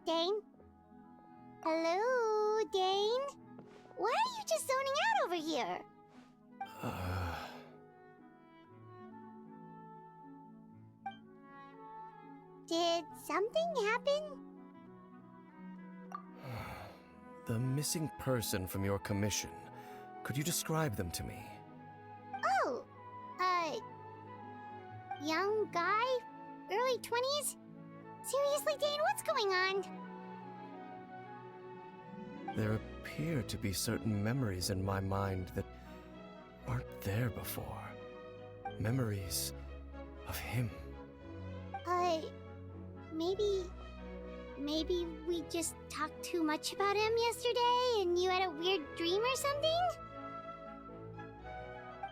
Dane? Hello, Dane? Why are you just zoning out over here? Did something happen? The missing person from your commission. Could you describe them to me? Oh, young guy? Early 20s? Seriously, Dane, what's going on? There appear to be certain memories in my mind that aren't there before. Memories of him. Maybe we just talked too much about him yesterday and you had a weird dream or something?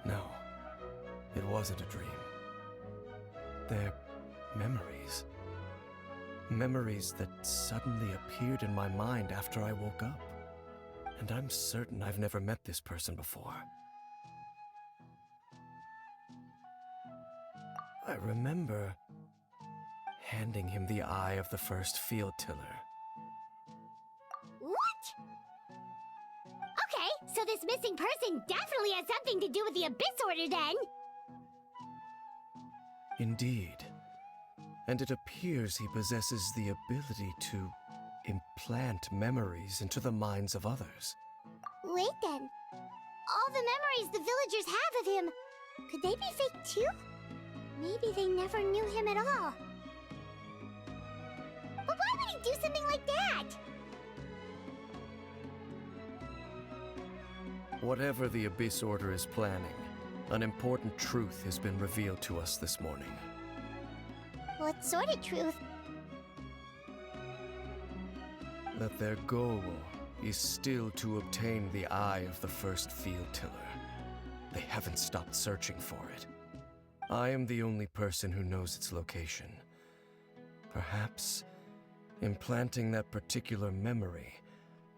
No, it wasn't a dream. They're memories. Memories that suddenly appeared in my mind after I woke up. And I'm certain I've never met this person before. I remember handing him the eye of the first field tiller. What? Okay, so this missing person definitely has something to do with the Abyss Order then! Indeed. And it appears he possesses the ability to implant memories into the minds of others. Wait then. All the memories the villagers have of him, could they be fake too? Maybe they never knew him at all. But why would he do something like that? Whatever the Abyss Order is planning, an important truth has been revealed to us this morning. What sort of truth? That their goal is still to obtain the eye of the first field tiller. They haven't stopped searching for it. I am the only person who knows its location. Perhaps implanting that particular memory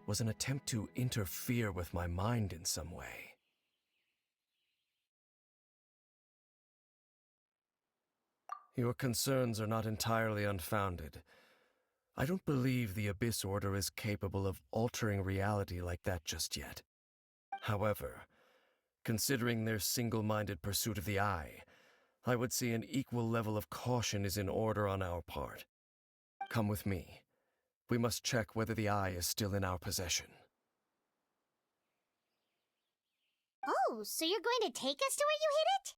was an attempt to interfere with my mind in some way. Your concerns are not entirely unfounded. I don't believe the Abyss Order is capable of altering reality like that just yet. However, considering their single-minded pursuit of the eye, I would say an equal level of caution is in order on our part. Come with me. We must check whether the eye is still in our possession. Oh, so you're going to take us to where you hid it?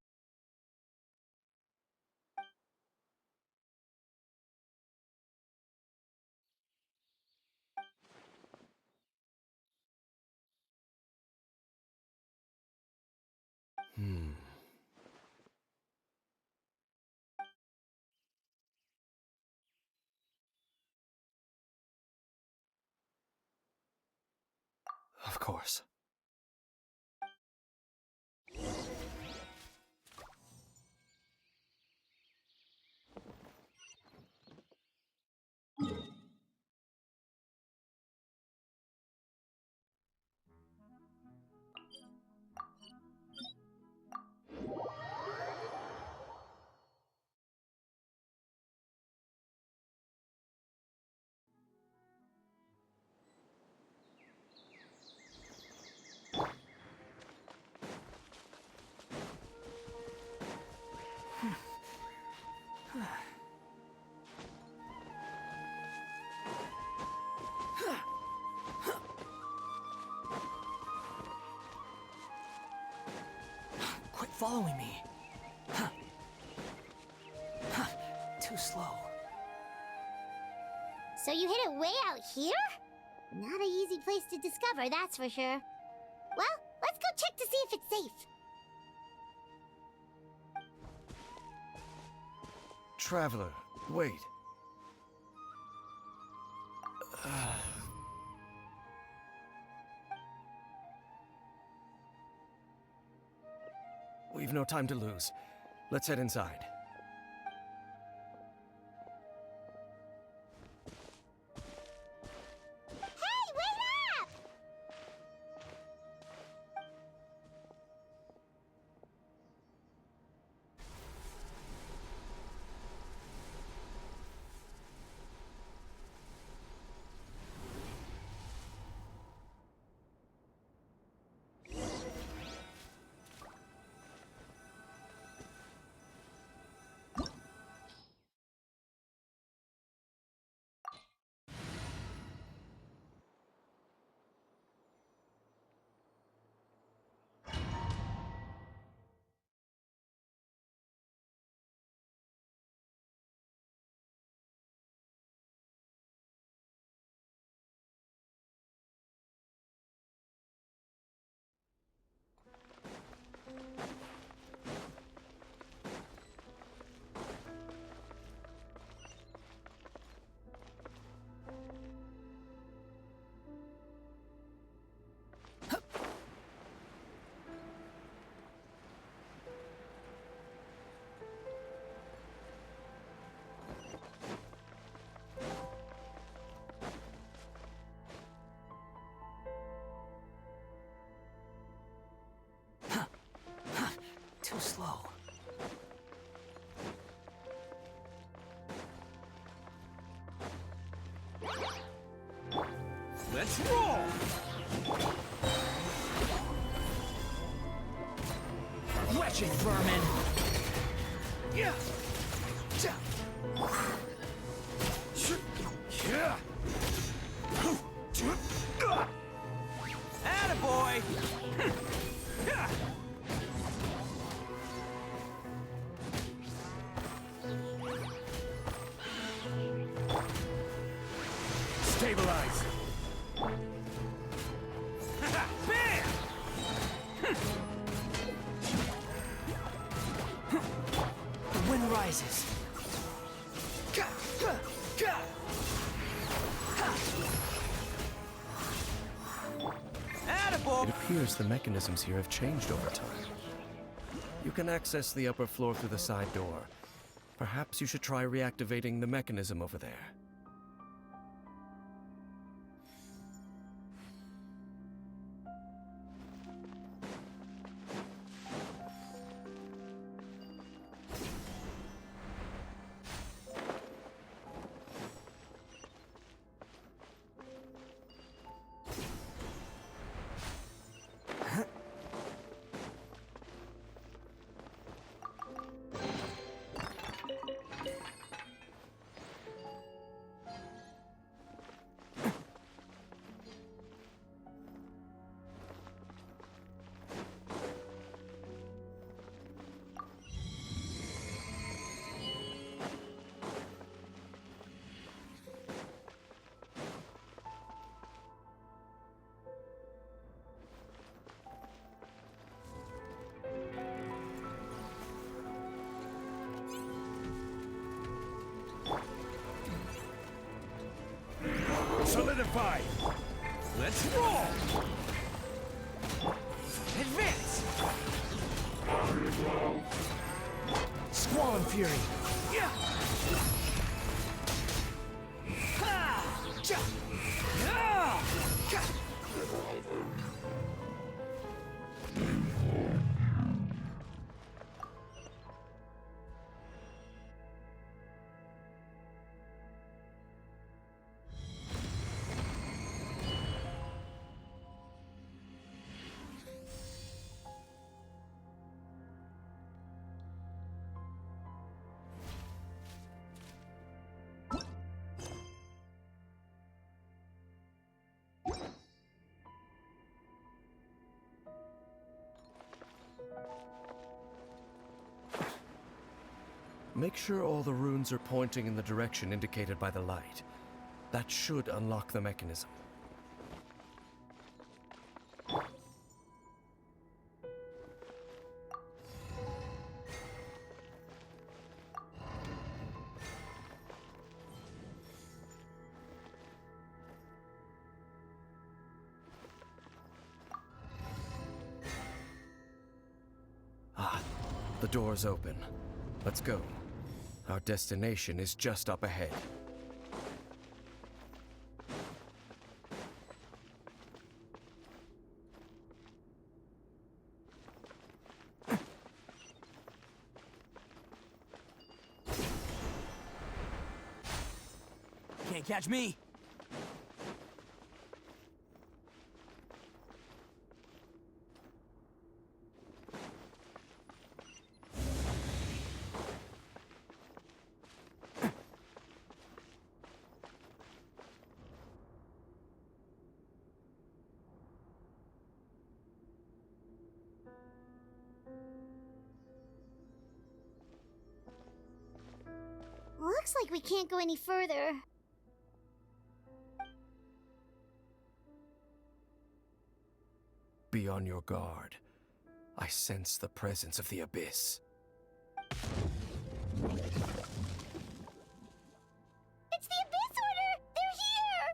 Of course. Quit following me. Too slow. So you hid it way out here? Not an easy place to discover, that's for sure. Well, let's go check to see if it's safe. Traveler, wait. We've no time to lose. Let's head inside. Hey, wait up! Let's roll! Wretched vermin! Yeah! Attaboy! Stabilize! Bam! The wind rises. Attaboy! It appears the mechanisms here have changed over time. You can access the upper floor through the side door. Perhaps you should try reactivating the mechanism over there. Solidify! Let's roll! Advance! Squall Fury! Yeah! Ha! Ja! Ah! Ka! Make sure all the runes are pointing in the direction indicated by the light. That should unlock the mechanism. Ah, the door's open. Let's go. Our destination is just up ahead. Can't catch me! Looks like we can't go any further. Be on your guard. I sense the presence of the abyss. It's the Abyss Order! They're here!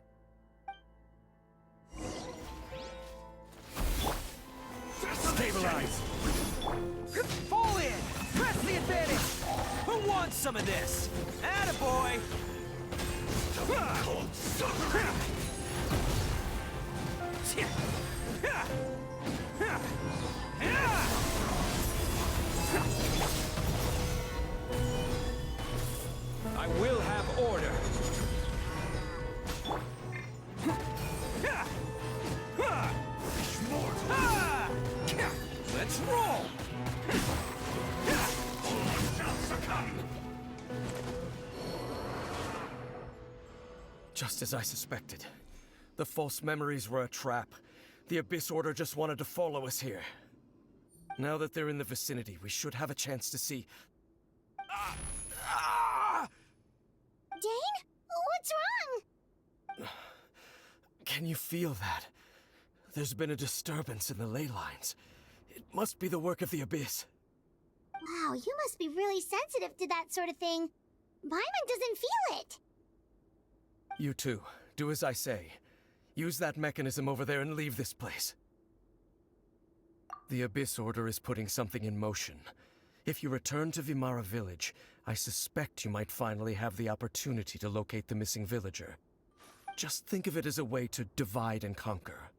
Stabilize! Fall in! Press the advantage! Who wants some of this? Attaboy! I will have order. Just as I suspected. The false memories were a trap. The Abyss Order just wanted to follow us here. Now that they're in the vicinity, we should have a chance to see... Dane? What's wrong? Can you feel that? There's been a disturbance in the ley lines. It must be the work of the Abyss. Wow, you must be really sensitive to that sort of thing. Paimon doesn't feel it. You too. Do as I say. Use that mechanism over there and leave this place. The Abyss Order is putting something in motion. If you return to Vimara Village, I suspect you might finally have the opportunity to locate the missing villager. Just think of it as a way to divide and conquer.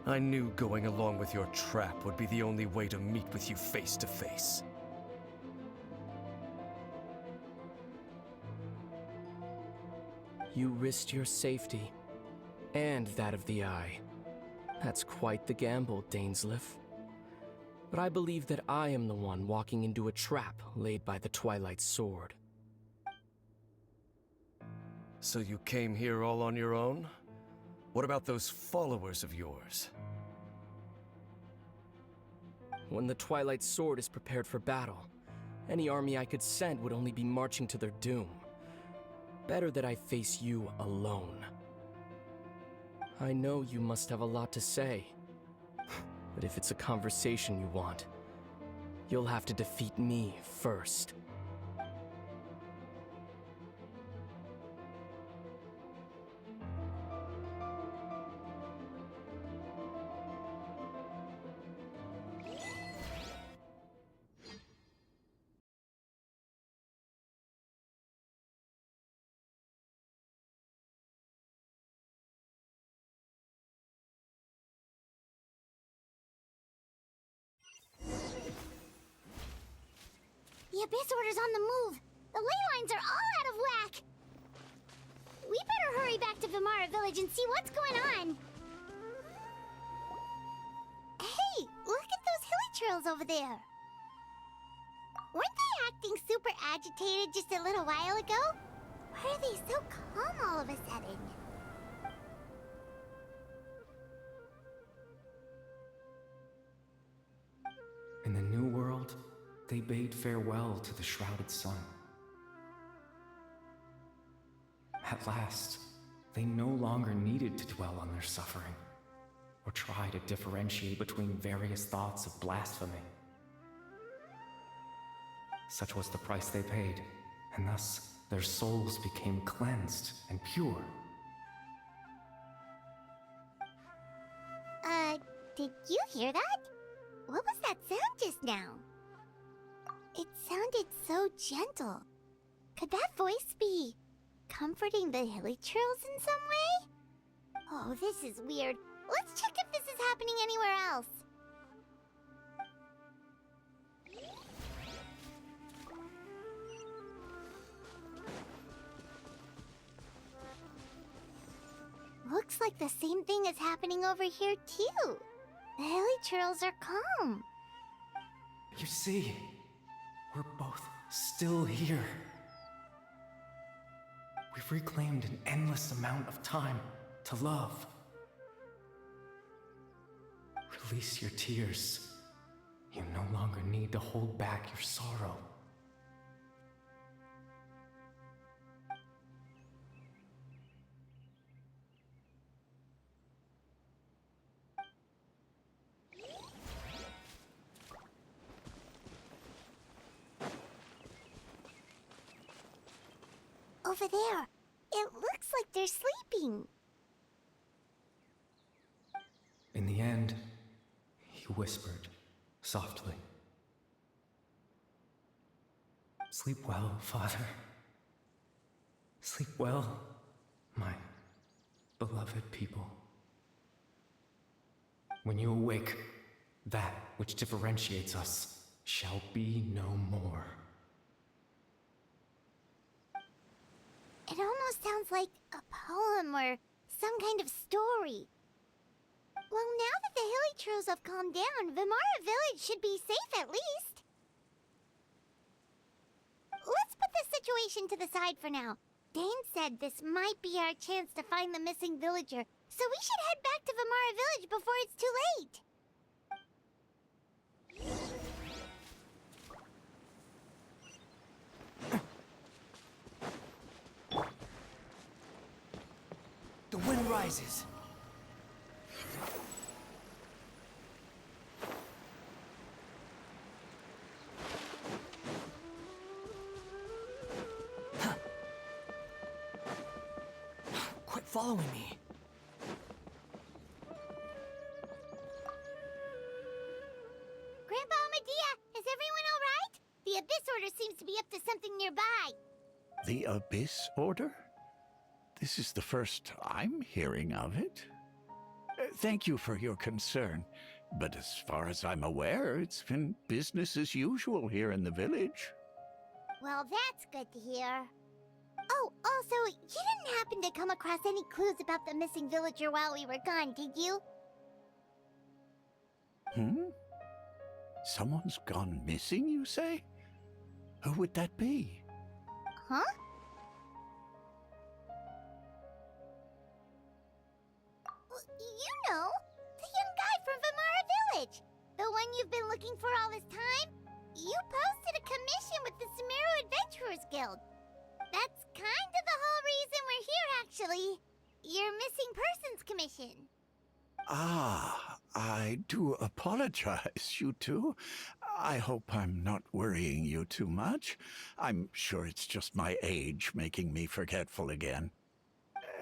I knew going along with your trap would be the only way to meet with you face to face. You risked your safety, and that of the Eye. That's quite the gamble, Dainsleif. But I believe that I am the one walking into a trap laid by the Twilight Sword. So you came here all on your own? What about those followers of yours? When the Twilight Sword is prepared for battle, any army I could send would only be marching to their doom. Better that I face you alone. I know you must have a lot to say, but if it's a conversation you want, you'll have to defeat me first. The Abyss Order's on the move. The ley lines are all out of whack. We better hurry back to Vimara Village and see what's going on. Hey, look at those hilly trails over there. Weren't they acting super agitated just a little while ago? Why are they so calm all of a sudden? In the new world, they bade farewell to the shrouded sun. At last, they no longer needed to dwell on their suffering, or try to differentiate between various thoughts of blasphemy. Such was the price they paid, and thus their souls became cleansed and pure. Did you hear that? What was that sound just now? It sounded so gentle. Could that voice be comforting the hilly trails in some way? Oh, this is weird. Let's check if this is happening anywhere else. Looks like the same thing is happening over here too. The hilly trails are calm. You see, we're both still here. We've reclaimed an endless amount of time to love. Release your tears. You no longer need to hold back your sorrow. Over there. It looks like they're sleeping. In the end, he whispered, softly. Sleep well, Father. Sleep well, my beloved people. When you awake, that which differentiates us shall be no more. It almost sounds like a poem or some kind of story. Well, now that the Hilichurls have calmed down, Vimara Village should be safe at least. Let's put this situation to the side for now. Dane said this might be our chance to find the missing villager, so we should head back to Vimara Village before it's too late. The wind rises. Quit following me. Grandpa Medea, is everyone all right? The Abyss Order seems to be up to something nearby. The Abyss Order? This is the first I'm hearing of it. Thank you for your concern, but as far as I'm aware, it's been business as usual here in the village. Well, that's good to hear. Oh, also, you didn't happen to come across any clues about the missing villager while we were gone, did you? Someone's gone missing, you say? Who would that be? Huh? You know, the young guy from Vimara Village. The one you've been looking for all this time. You posted a commission with the Sumeru Adventurers Guild. That's kind of the whole reason we're here, actually. Your missing persons commission. Ah, I do apologize, you two. I hope I'm not worrying you too much. I'm sure it's just my age making me forgetful again.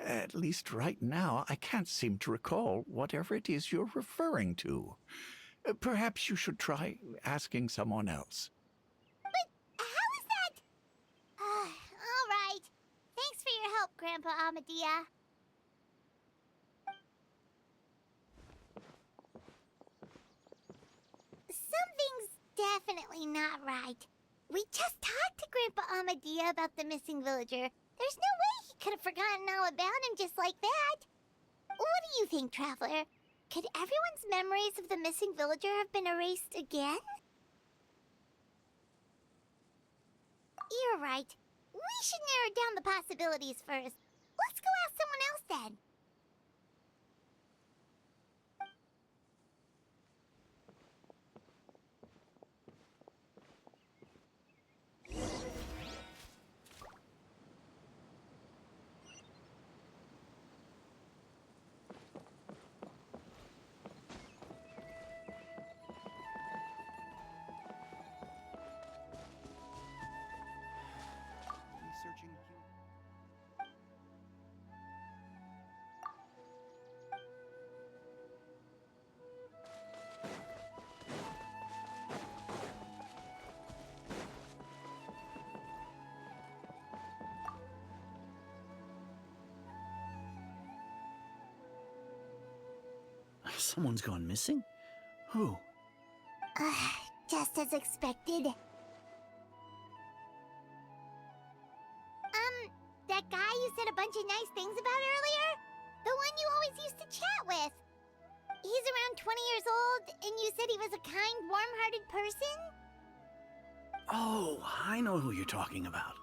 At least right now, I can't seem to recall whatever it is you're referring to. Perhaps you should try asking someone else. But how is that? All right. Thanks for your help, Grandpa Amadea. Something's definitely not right. We just talked to Grandpa Amadea about the missing villager. There's no way he could have forgotten all about him just like that. What do you think, Traveler? Could everyone's memories of the missing villager have been erased again? You're right. We should narrow down the possibilities first. Let's go ask someone else then. Researching Someone's gone missing? Who? Just as expected. That guy you said a bunch of nice things about earlier? The one you always used to chat with. He's around 20 years old, and you said he was a kind, warm-hearted person? Oh, I know who you're talking about.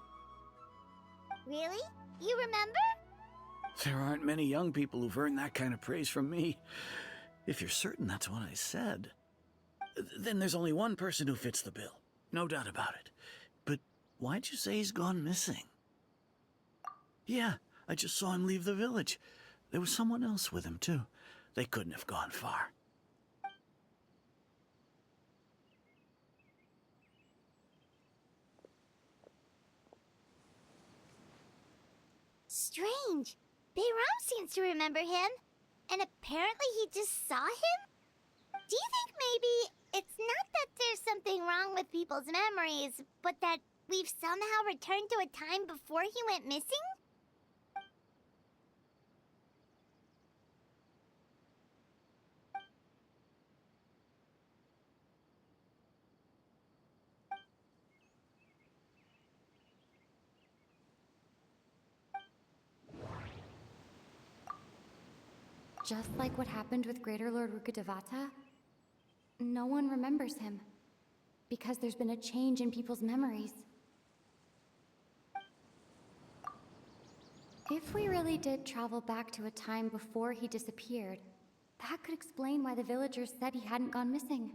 Really? You remember? There aren't many young people who've earned that kind of praise from me. If you're certain that's what I said. Then there's only one person who fits the bill. No doubt about it. But why'd you say he's gone missing? Yeah, I just saw him leave the village. There was someone else with him, too. They couldn't have gone far. Strange. Bayram seems to remember him. And apparently he just saw him? Do you think maybe it's not that there's something wrong with people's memories, but that we've somehow returned to a time before he went missing? Just like what happened with Greater Lord Rukkhadevata, no one remembers him, because there's been a change in people's memories. If we really did travel back to a time before he disappeared, that could explain why the villagers said he hadn't gone missing.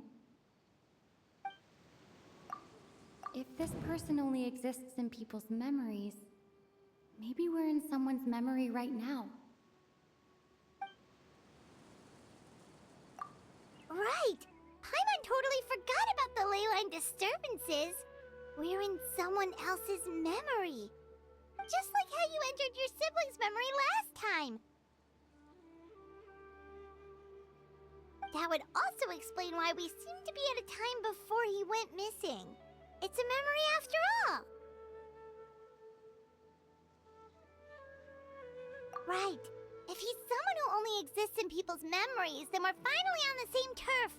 If this person only exists in people's memories, maybe we're in someone's memory right now. Right! Paimon totally forgot about the leyline disturbances. We're in someone else's memory. Just like how you entered your sibling's memory last time. That would also explain why we seem to be at a time before he went missing. It's a memory after all. Right. If he's someone who only exists in people's memories, then we're finally on the same turf.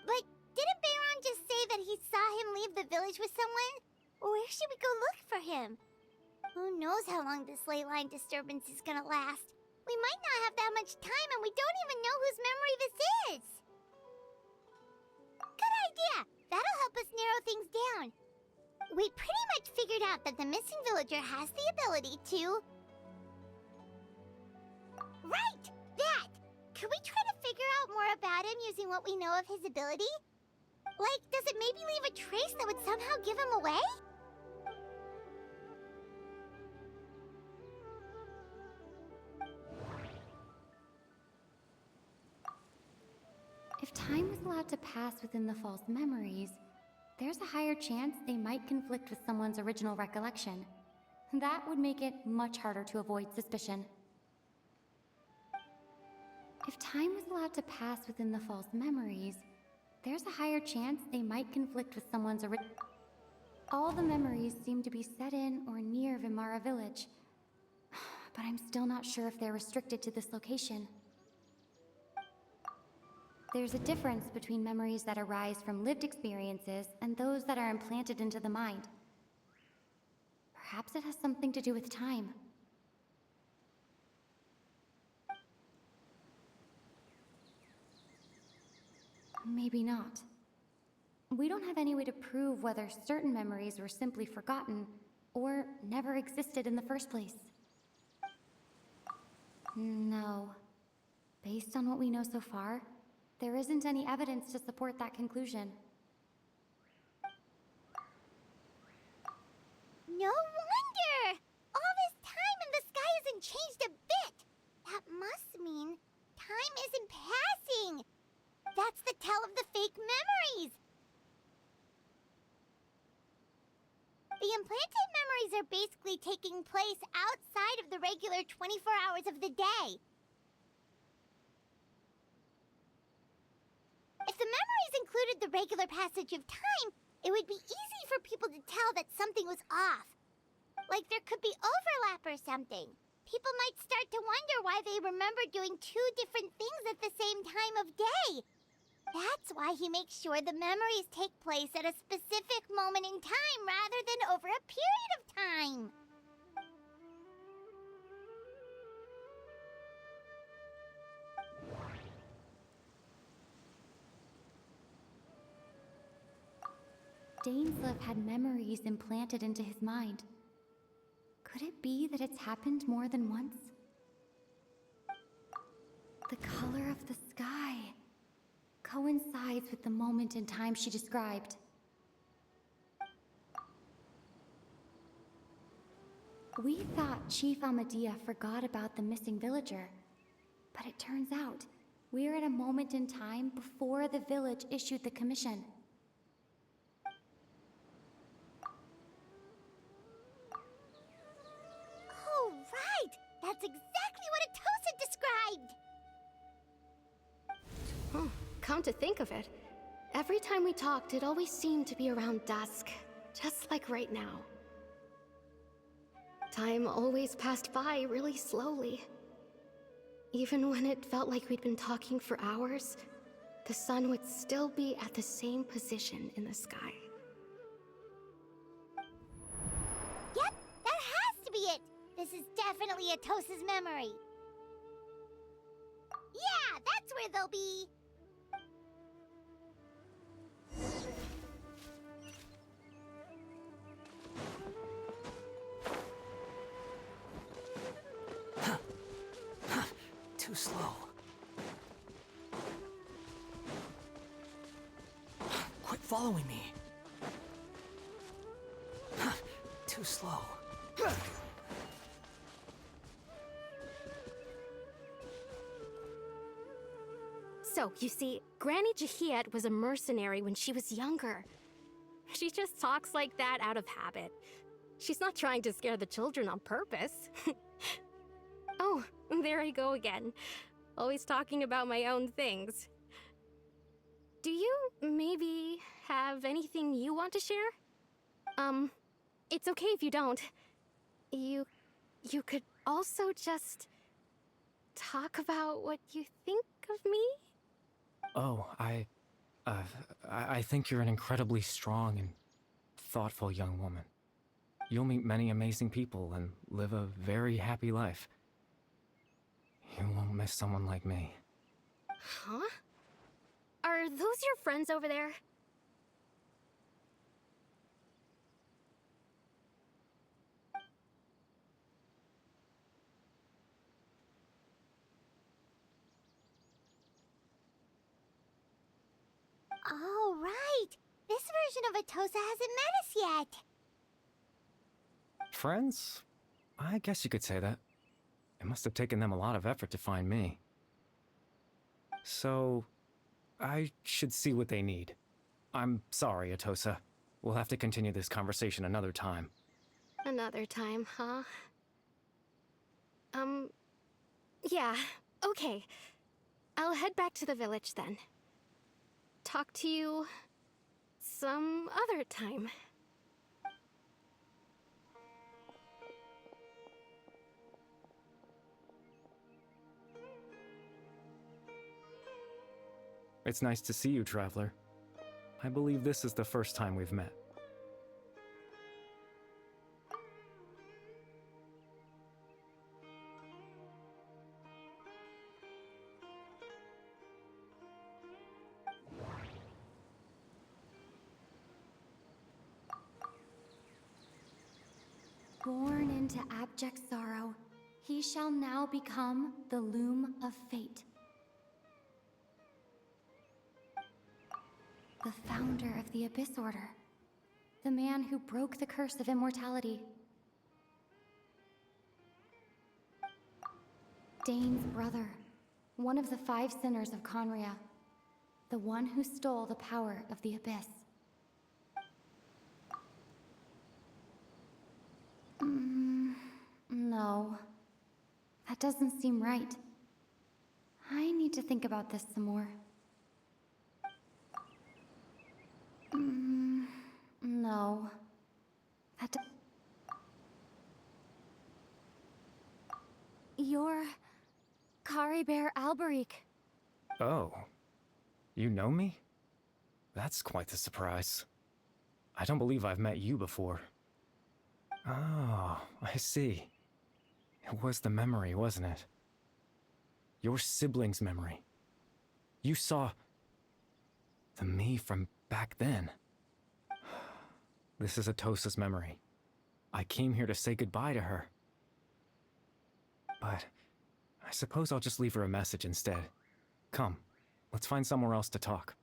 But didn't Bayron just say that he saw him leave the village with someone? Where should we go look for him? Who knows how long this ley line disturbance is gonna last? We might not have that much time and we don't even know whose memory this is. Good idea! That'll help us narrow things down. We pretty much figured out that the missing villager has the ability to... Right! That! Could we try to figure out more about him using what we know of his ability? Like, does it maybe leave a trace that would somehow give him away? If time was allowed to pass within the false memories, there's a higher chance they might conflict with someone's original recollection. That would make it much harder to avoid suspicion. If time was allowed to pass within the false memories, there's a higher chance they might conflict with someone's All the memories seem to be set in or near Vimara village, but I'm still not sure if they're restricted to this location. There's a difference between memories that arise from lived experiences and those that are implanted into the mind. Perhaps it has something to do with time. Maybe not. We don't have any way to prove whether certain memories were simply forgotten or never existed in the first place. No. Based on what we know so far, there isn't any evidence to support that conclusion. No wonder! All this time and the sky hasn't changed a bit! That must mean time isn't passing! That's the tell of the fake memories! The implanted memories are basically taking place outside of the regular 24 hours of the day. If the memories included the regular passage of time, it would be easy for people to tell that something was off. Like there could be overlap or something. People might start to wonder why they remember doing two different things at the same time of day. That's why he makes sure the memories take place at a specific moment in time rather than over a period of time. Dainsleif had memories implanted into his mind. Could it be that it's happened more than once? The color of the sky. coincides with the moment in time she described. We thought Chief Amadea forgot about the missing villager, but it turns out we're at a moment in time before the village issued the commission. Oh, right! That's exactly what Atosa described! Come to think of it, every time we talked, it always seemed to be around dusk, just like right now. Time always passed by really slowly. Even when it felt like we'd been talking for hours, the sun would still be at the same position in the sky. Yep, that has to be it! This is definitely Atosa's memory. Yeah, that's where they'll be! Too slow. Quit following me. Too slow. So, you see, Granny Jahiet was a mercenary when she was younger. She just talks like that out of habit. She's not trying to scare the children on purpose. Oh, there I go again. Always talking about my own things. Do you maybe have anything you want to share? It's okay if you don't. You could also just talk about what you think of me? Oh, I think you're an incredibly strong and thoughtful young woman. You'll meet many amazing people and live a very happy life. You won't miss someone like me. Huh? Are those your friends over there? Oh, right! This version of Atosa hasn't met us yet! Friends? I guess you could say that. It must have taken them a lot of effort to find me. So, I should see what they need. I'm sorry, Atosa. We'll have to continue this conversation another time. Another time, huh? Yeah, okay. I'll head back to the village then. Talk to you some other time. It's nice to see you, Traveler. I believe this is the first time we've met. Born into abject sorrow, he shall now become the Loom of Fate. The founder of the Abyss Order. The man who broke the curse of immortality. Dane's brother. One of the 5 sinners of Conria. The one who stole the power of the Abyss. No. That doesn't seem right. I need to think about this some more. No. You're Cariberto Alberic. Oh. You know me? That's quite the surprise. I don't believe I've met you before. Oh, I see. It was the memory, wasn't it? Your sibling's memory. You saw the me from back then. This is Atosa's memory. I came here to say goodbye to her. But I suppose I'll just leave her a message instead. Come, Let's find somewhere else to talk.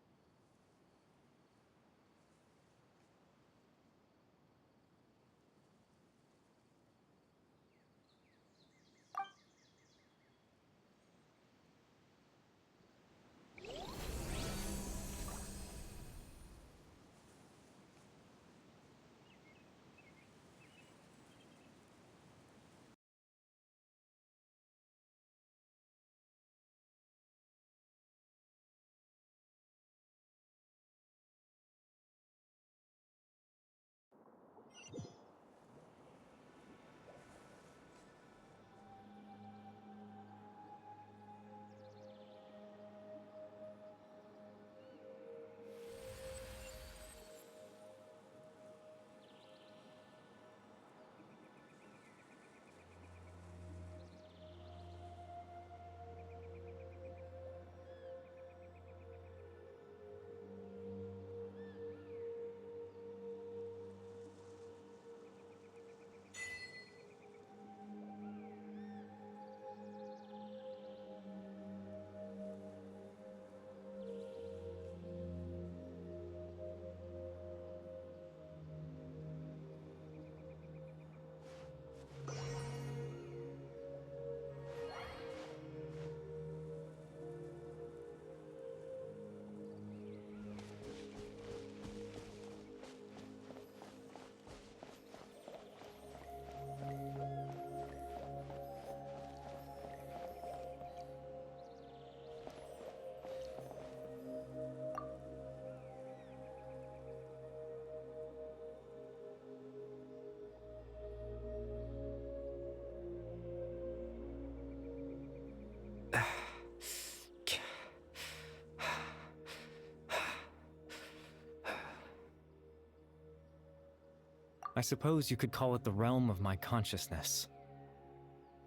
I suppose you could call it the realm of my consciousness.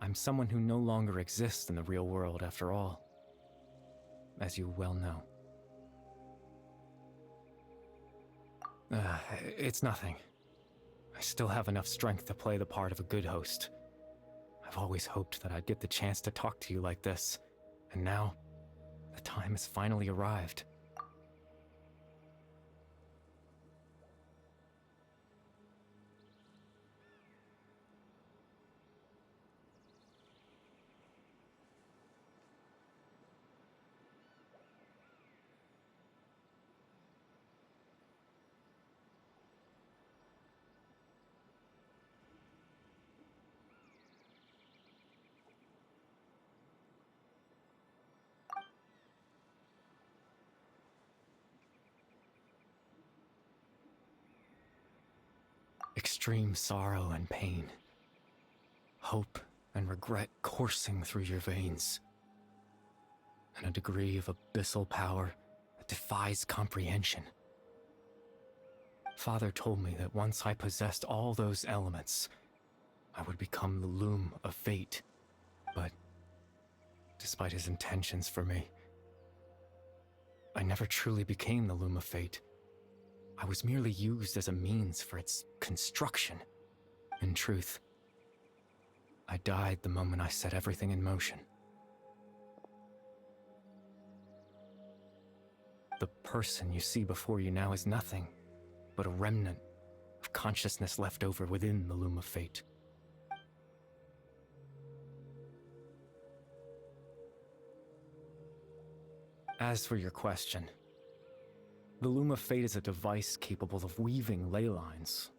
I'm someone who no longer exists in the real world, after all, as you well know. It's nothing. I still have enough strength to play the part of a good host. I've always hoped that I'd get the chance to talk to you like this, and now, the time has finally arrived. Extreme sorrow and pain, hope and regret coursing through your veins, and a degree of abyssal power that defies comprehension. Father told me that once I possessed all those elements, I would become the loom of fate. But despite his intentions for me, I never truly became the loom of fate. I was merely used as a means for its construction. In truth, I died the moment I set everything in motion. The person you see before you now is nothing but a remnant of consciousness left over within the loom of fate. As for your question, the loom of fate is a device capable of weaving ley lines.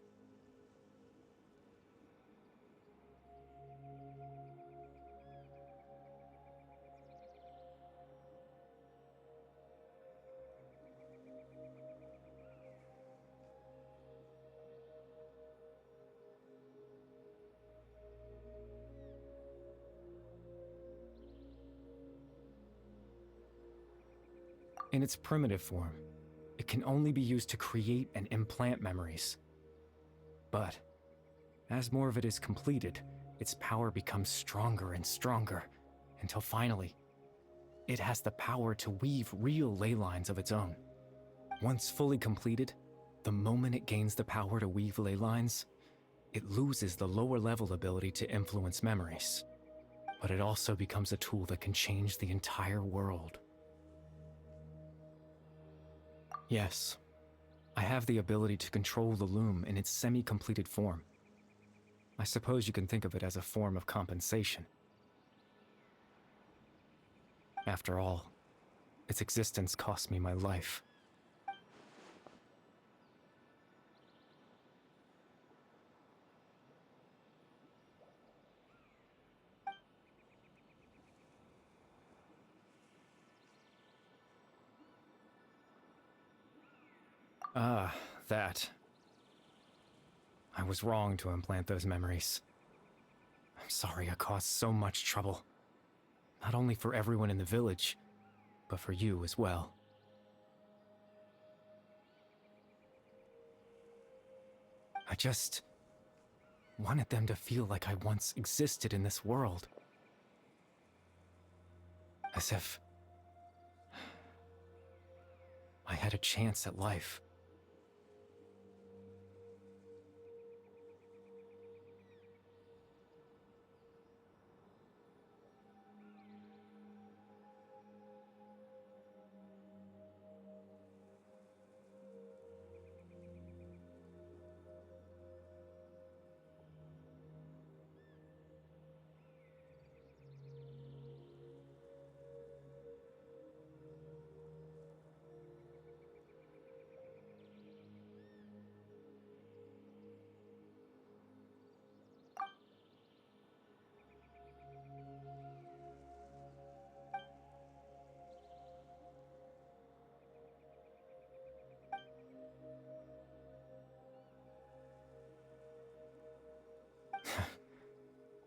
In its primitive form, it can only be used to create and implant memories. But as more of it is completed, its power becomes stronger and stronger, until finally, it has the power to weave real ley lines of its own. Once fully completed, the moment it gains the power to weave ley lines, it loses the lower level ability to influence memories. But it also becomes a tool that can change the entire world. Yes. I have the ability to control the loom in its semi-completed form. I suppose you can think of it as a form of compensation. After all, its existence cost me my life. Ah, that. I was wrong to implant those memories. I'm sorry I caused so much trouble. Not only for everyone in the village, but for you as well. I just wanted them to feel like I once existed in this world. As if I had a chance at life.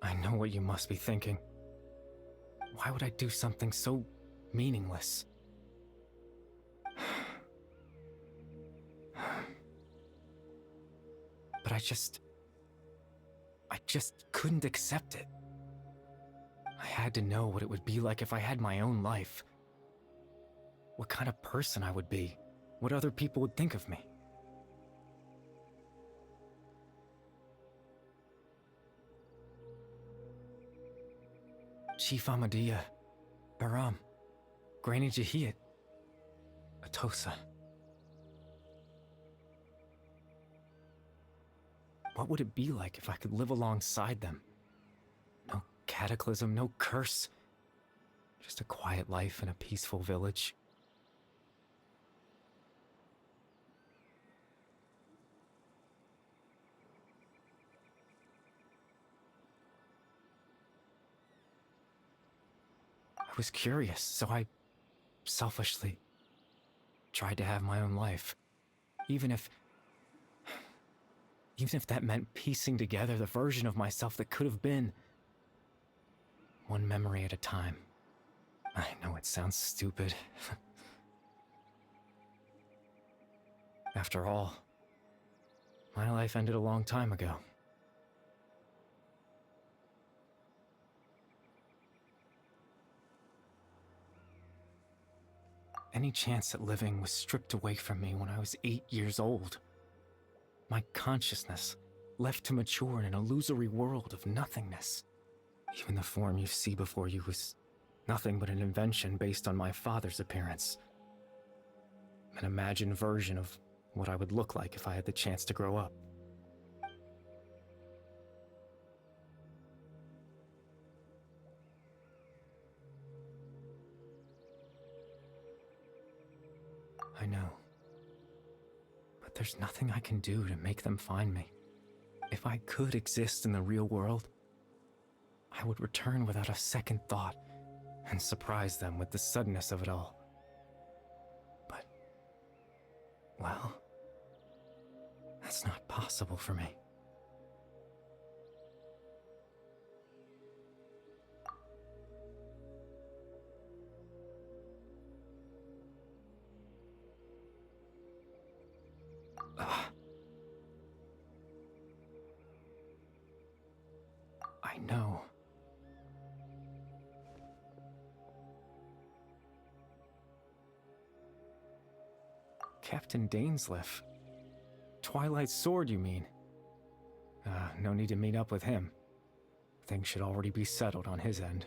I know what you must be thinking. Why would I do something so meaningless? But I just couldn't accept it. I had to know what it would be like if I had my own life. What kind of person I would be. What other people would think of me. Chief Amadia, Baram, Granny Jahiat, Atosa. What would it be like if I could live alongside them? No cataclysm, no curse. Just a quiet life in a peaceful village. I was curious, so I selfishly tried to have my own life. Even if that meant piecing together the version of myself that could have been. One memory at a time. I know it sounds stupid. After all, my life ended a long time ago. Any chance at living was stripped away from me when I was 8 years old. My consciousness left to mature in an illusory world of nothingness. Even the form you see before you was nothing but an invention based on my father's appearance. An imagined version of what I would look like if I had the chance to grow up. I know. But there's nothing I can do to make them find me. If I could exist in the real world, I would return without a second thought and surprise them with the suddenness of it all. But, well, that's not possible for me. I know. Captain Dainsleif. Twilight's sword, you mean? No need to meet up with him. Things should already be settled on his end.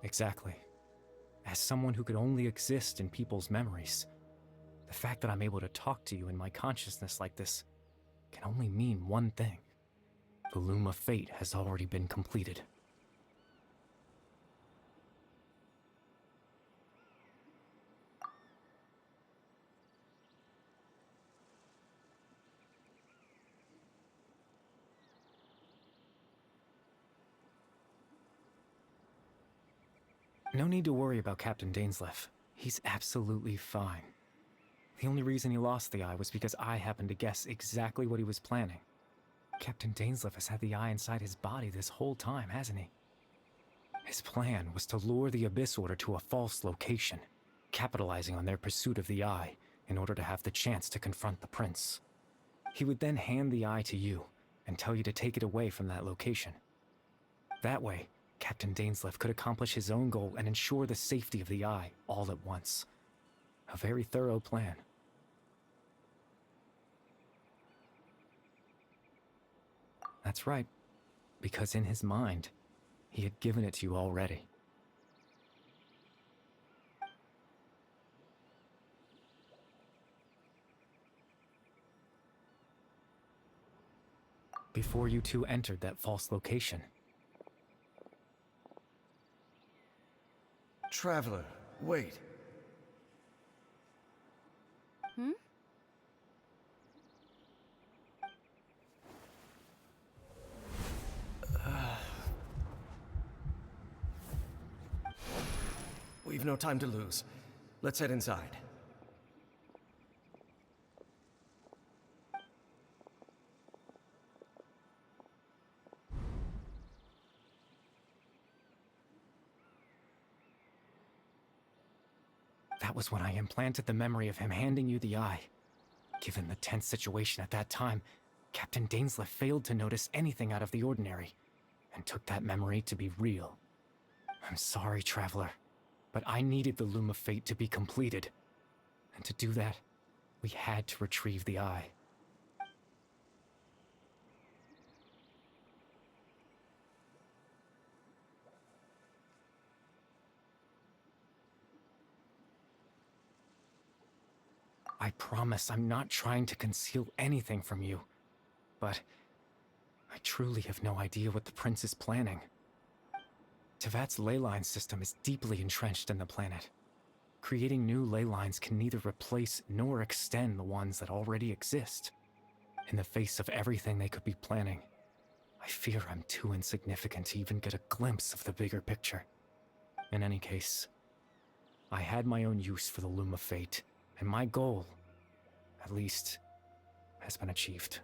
Exactly. as someone who could only exist in people's memories. The fact that I'm able to talk to you in my consciousness like this can only mean one thing. The Loom of Fate has already been completed. No need to worry about Captain Dainsleif. He's absolutely fine. The only reason he lost the eye was because I happened to guess exactly what he was planning. Captain Dainsleif has had the eye inside his body this whole time, hasn't he? His plan was to lure the Abyss Order to a false location, capitalizing on their pursuit of the eye in order to have the chance to confront the prince. He would then hand the eye to you and tell you to take it away from that location. That way, Captain Dainsleif could accomplish his own goal and ensure the safety of the eye all at once. A very thorough plan. That's right, because in his mind, he had given it to you already. Before you two entered that false location. Traveler, wait. Hmm? We've no time to lose. Let's head inside. That was when I implanted the memory of him handing you the eye. Given the tense situation at that time, Captain Dainsleif failed to notice anything out of the ordinary, and took that memory to be real. I'm sorry, Traveler, but I needed the Loom of Fate to be completed. And to do that, we had to retrieve the eye. I promise I'm not trying to conceal anything from you, but I truly have no idea what the prince is planning. Tevat's ley line system is deeply entrenched in the planet. Creating new ley lines can neither replace nor extend the ones that already exist. In the face of everything they could be planning, I fear I'm too insignificant to even get a glimpse of the bigger picture. In any case, I had my own use for the Loom of Fate, and my goal, at least, has been achieved.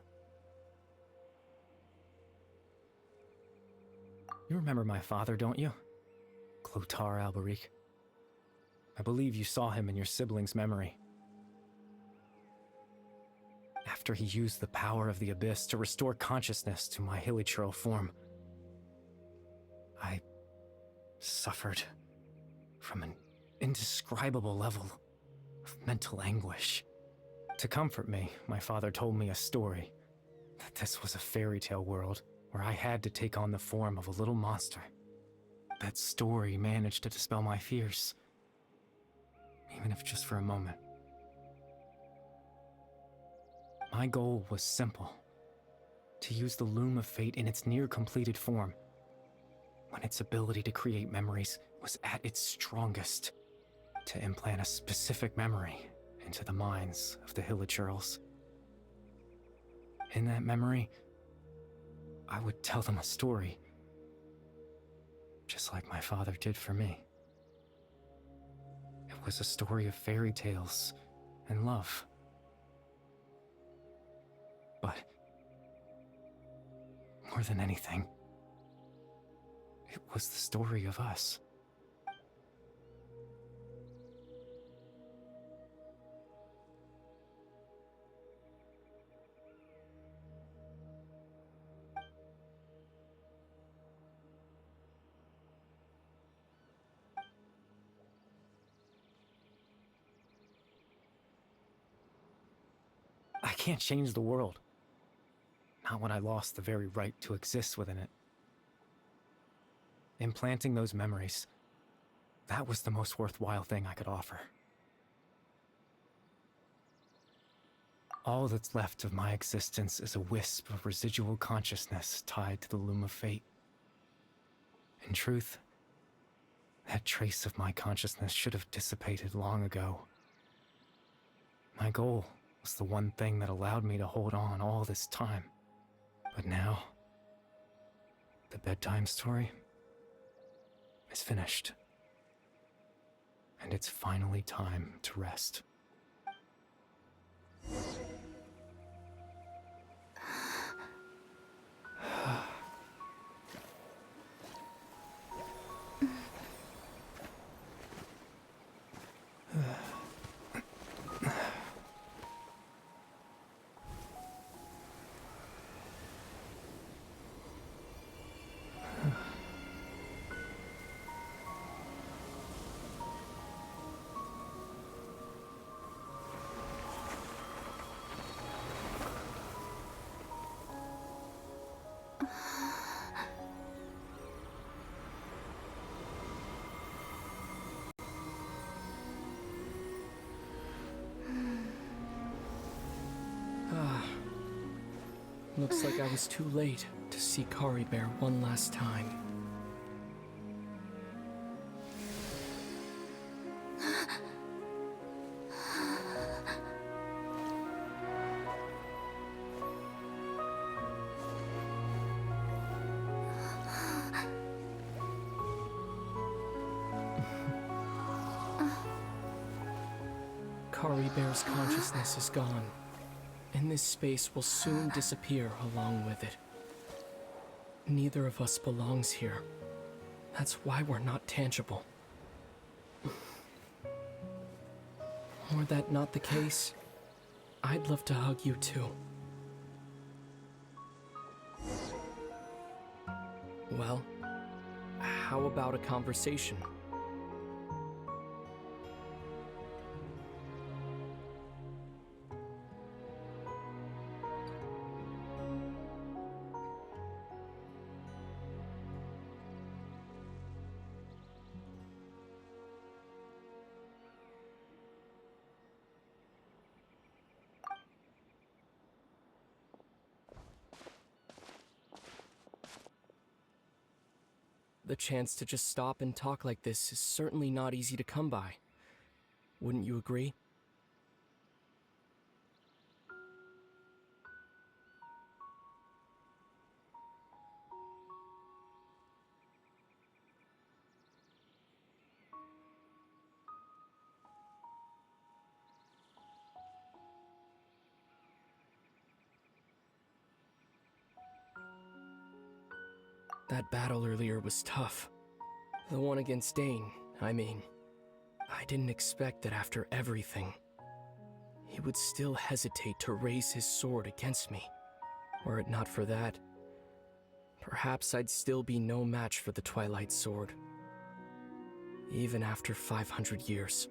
You remember my father, don't you? Clotar Alberic. I believe you saw him in your sibling's memory. After he used the power of the Abyss to restore consciousness to my hilichurl form, I suffered from an indescribable level of mental anguish. To comfort me, my father told me a story, that this was a fairy tale world where I had to take on the form of a little monster. That story managed to dispel my fears, even if just for a moment. My goal was simple: to use the Loom of Fate in its near-completed form, when its ability to create memories was at its strongest, to implant a specific memory into the minds of the hilichurls. In that memory, I would tell them a story, just like my father did for me. It was a story of fairy tales and love. But more than anything, it was the story of us. I can't change the world. Not when I lost the very right to exist within it. Implanting those memories, that was the most worthwhile thing I could offer. All that's left of my existence is a wisp of residual consciousness tied to the loom of fate. In truth, that trace of my consciousness should have dissipated long ago. My goal was the one thing that allowed me to hold on all this time. But now, the bedtime story is finished. And it's finally time to rest. Looks like I was too late to see Cariberto one last time. Cariberto's consciousness is gone, and this space will soon disappear along with it. Neither of us belongs here. That's why we're not tangible. Were that not the case, I'd love to hug you too. Well, how about a conversation? The chance to just stop and talk like this is certainly not easy to come by. Wouldn't you agree? That battle earlier was tough. The one against Dane, I mean. I didn't expect that after everything, he would still hesitate to raise his sword against me. Were it not for that, perhaps I'd still be no match for the Twilight Sword. Even after 500 years.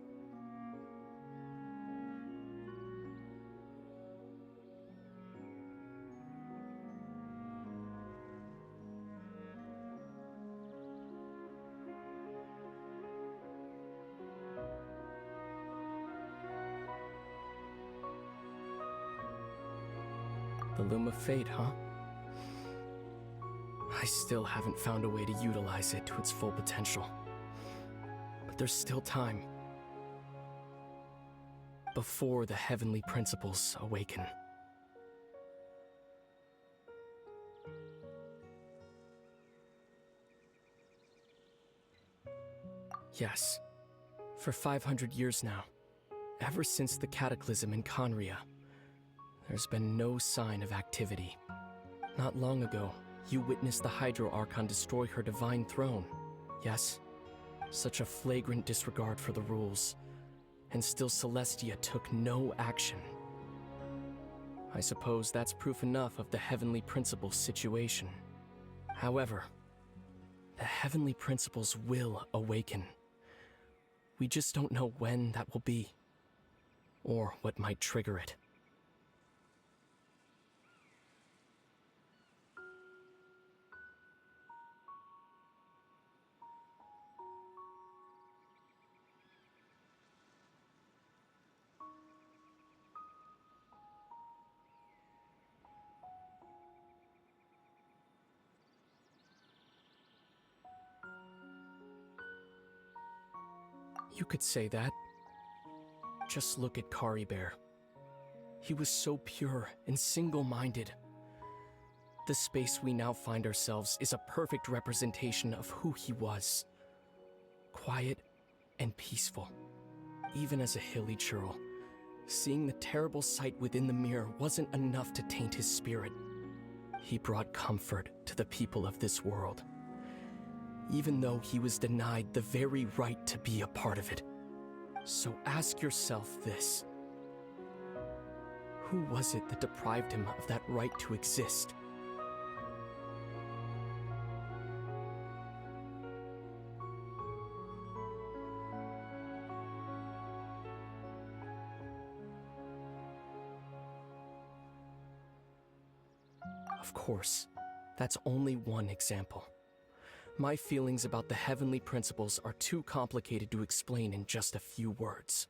The Loom of Fate, huh? I still haven't found a way to utilize it to its full potential. But there's still time. Before the heavenly principles awaken. Yes. For 500 years now, ever since the cataclysm in Conria, there's been no sign of activity. Not long ago, you witnessed the Hydro Archon destroy her divine throne. Yes? Such a flagrant disregard for the rules. And still Celestia took no action. I suppose that's proof enough of the Heavenly Principles situation. However, the Heavenly Principles will awaken. We just don't know when that will be. Or what might trigger it. You could say that. Just look at Cariberto. He was so pure and single-minded. The space we now find ourselves is a perfect representation of who he was. Quiet and peaceful. Even as a hilly churl, seeing the terrible sight within the mirror wasn't enough to taint his spirit. He brought comfort to the people of this world, even though he was denied the very right to be a part of it. So ask yourself this. Who was it that deprived him of that right to exist? Of course, that's only one example. My feelings about the heavenly principles are too complicated to explain in just a few words.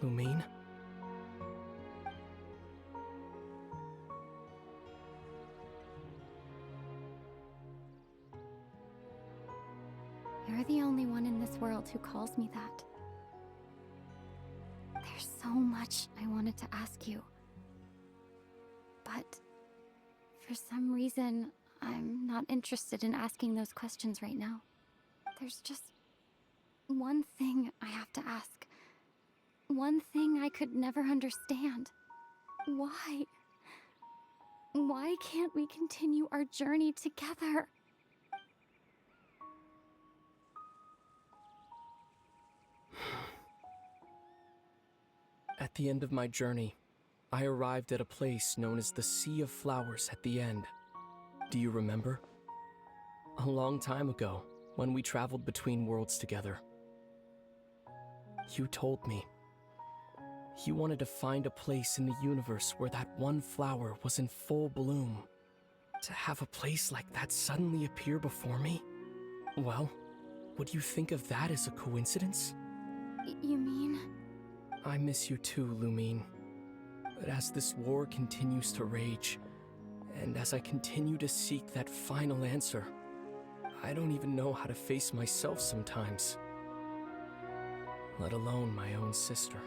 Lumine? You're the only one in this world who calls me that. There's so much I wanted to ask you. But for some reason, I'm not interested in asking those questions right now. There's just one thing I have to ask. One thing I could never understand. Why? Why can't we continue our journey together? At the end of my journey, I arrived at a place known as the Sea of Flowers at the end. Do you remember? A long time ago, when we traveled between worlds together. You told me. You wanted to find a place in the universe where that one flower was in full bloom. To have a place like that suddenly appear before me? Well, would you think of that as a coincidence? You mean? I miss you too, Lumine. But as this war continues to rage, and as I continue to seek that final answer, I don't even know how to face myself sometimes. Let alone my own sister.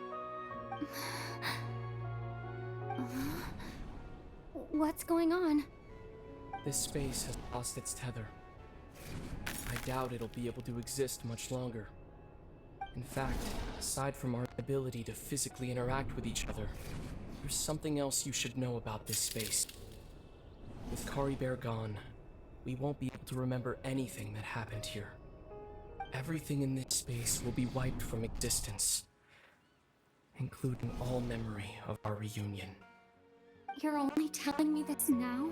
What's going on? This space has lost its tether. I doubt it'll be able to exist much longer. In fact, aside from our ability to physically interact with each other, there's something else you should know about this space. With Cariberto gone, we won't be able to remember anything that happened here. Everything in this space will be wiped from existence, including all memory of our reunion. You're only telling me this now?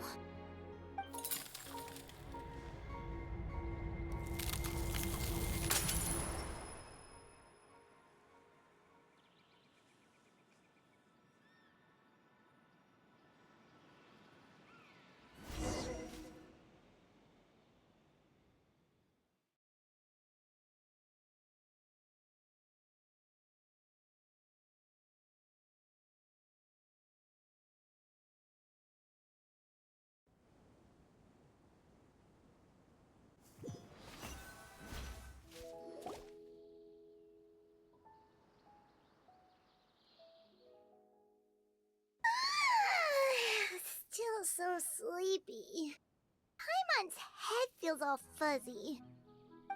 Still so sleepy. Paimon's head feels all fuzzy.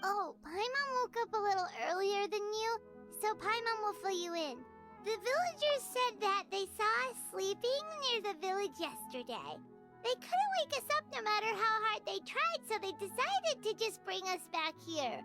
Oh, Paimon woke up a little earlier than you, so Paimon will fill you in. The villagers said that they saw us sleeping near the village yesterday. They couldn't wake us up no matter how hard they tried, so they decided to just bring us back here.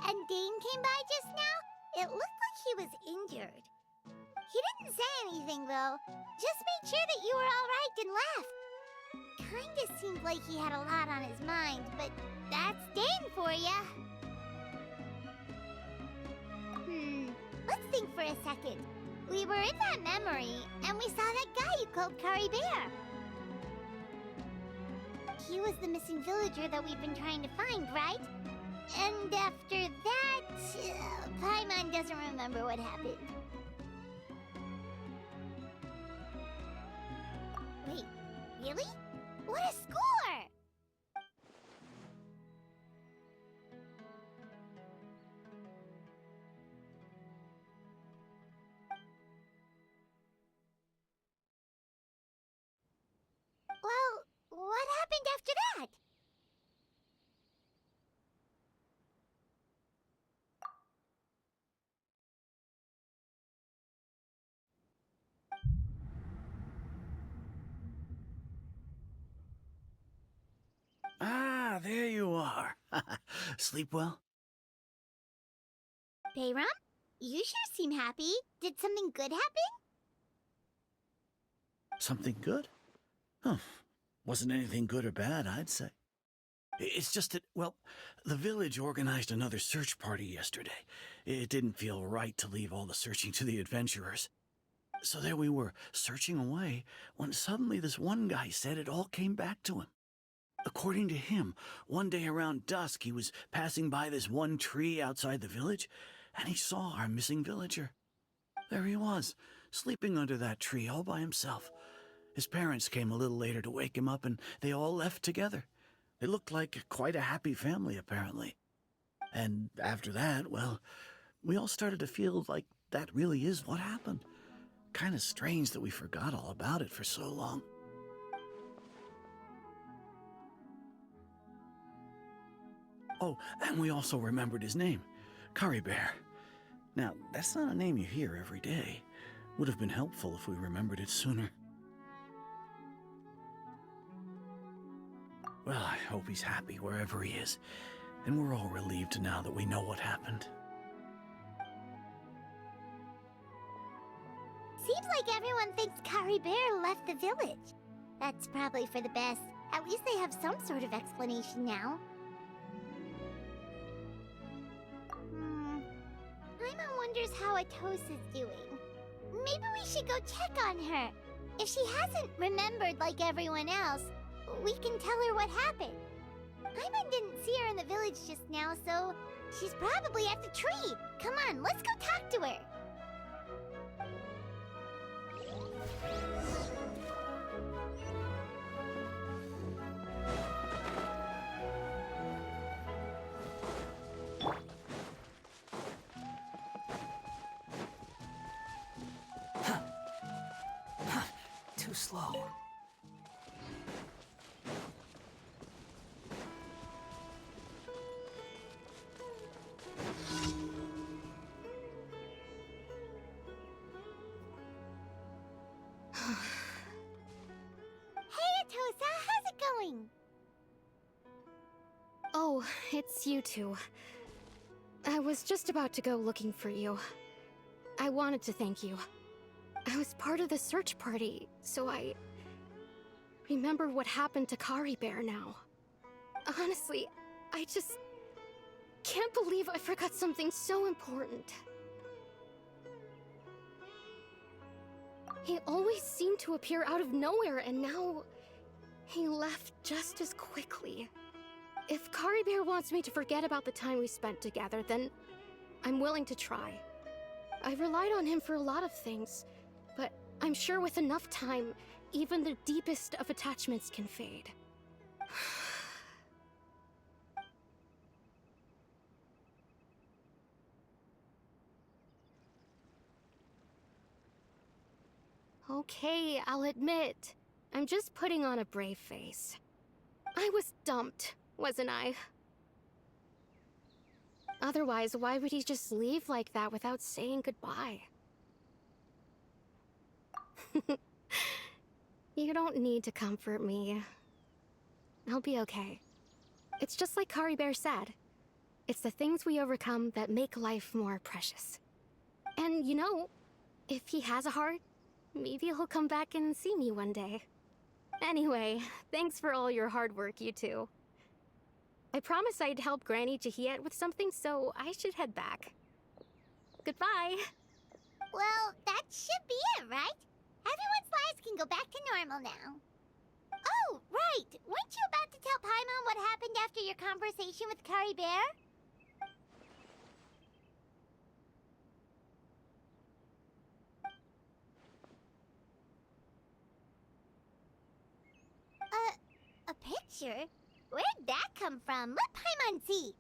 And Dane came by just now? It looked like he was injured. He didn't say anything, though. Just made sure that you were all right and left. Kinda seemed like he had a lot on his mind, but that's Dane for ya. Let's think for a second. We were in that memory, and we saw that guy you called Cariberto. He was the missing villager that we've been trying to find, right? And after that, Paimon doesn't remember what happened. Wait, really? What a score! Well, what happened after that? Ah, there you are. Sleep well? Bayram? You sure seem happy. Did something good happen? Something good? Huh. Wasn't anything good or bad, I'd say. It's just that, well, the village organized another search party yesterday. It didn't feel right to leave all the searching to the adventurers. So there we were, searching away, when suddenly this one guy said it all came back to him. According to him, one day around dusk he was passing by this one tree outside the village, and he saw our missing villager. There he was, sleeping under that tree all by himself. His parents came a little later to wake him up, and they all left together. They looked like quite a happy family, apparently. And after that, well, we all started to feel like that really is what happened. Kind of strange that we forgot all about it for so long. Oh, and we also remembered his name, Cariberto. Now, that's not a name you hear every day. Would have been helpful if we remembered it sooner. Well, I hope he's happy wherever he is, and we're all relieved now that we know what happened. Seems like everyone thinks Cariberto left the village. That's probably for the best. At least they have some sort of explanation now. Paimon wonders how Atosa's doing. Maybe we should go check on her. If she hasn't remembered like everyone else, we can tell her what happened. Paimon didn't see her in the village just now, so she's probably at the tree. Come on, let's go talk to her. Too slow. Hey, Atosa, how's it going? Oh, it's you two. I was just about to go looking for you. I wanted to thank you. I was part of the search party, so I remember what happened to Cariberto now. Honestly, I just can't believe I forgot something so important. He always seemed to appear out of nowhere, and now he left just as quickly. If Cariberto wants me to forget about the time we spent together, then I'm willing to try. I relied on him for a lot of things, but I'm sure with enough time, even the deepest of attachments can fade. Okay, I'll admit, I'm just putting on a brave face. I was dumped, wasn't I? Otherwise, why would he just leave like that without saying goodbye? You don't need to comfort me. I'll be okay. It's just like Cariberto said. It's the things we overcome that make life more precious. And you know, if he has a heart, maybe he'll come back and see me one day. Anyway, thanks for all your hard work, you two. I promised I'd help Granny Jahiet with something, so I should head back. Goodbye. Well, that should be it, right? Everyone's lives can go back to normal now. Oh, right! Weren't you about to tell Paimon what happened after your conversation with Cariberto? A picture? Where'd that come from? Let Paimon see.